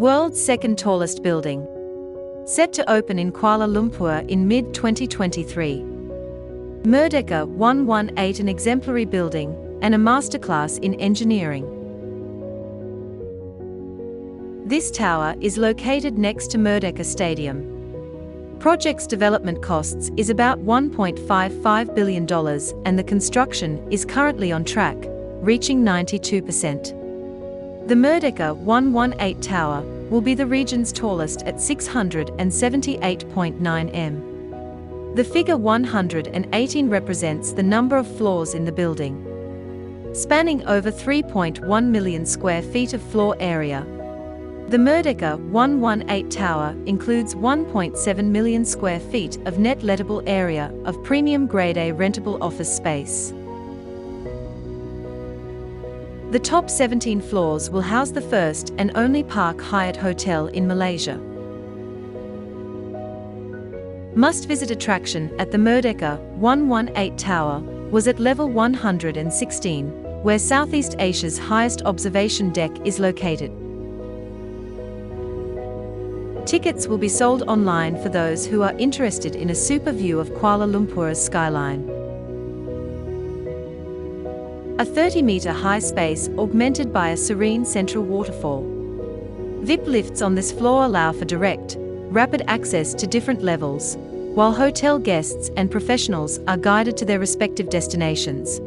world's second tallest building. Set to open in Kuala Lumpur in mid-2023. Merdeka 118, an exemplary building and a masterclass in engineering. This tower is located next to Merdeka Stadium. Project's development costs is about $1.55 billion and the construction is currently on track, reaching 92%. The Merdeka 118 tower will be the region's tallest at 678.9 m. The figure 118 represents the number of floors in the building, spanning over 3.1 million square feet of floor area. The Merdeka 118 tower includes 1.7 million square feet of net lettable area of premium Grade A rentable office space. The top 17 floors will house the first and only Park Hyatt hotel in Malaysia. Must-visit attraction at the Merdeka 118 tower was at level 116, where Southeast Asia's highest observation deck is located. Tickets will be sold online for those who are interested in a super view of Kuala Lumpur's skyline. A 30-meter high space augmented by a serene central waterfall. VIP lifts on this floor allow for direct, rapid access to different levels, while hotel guests and professionals are guided to their respective destinations.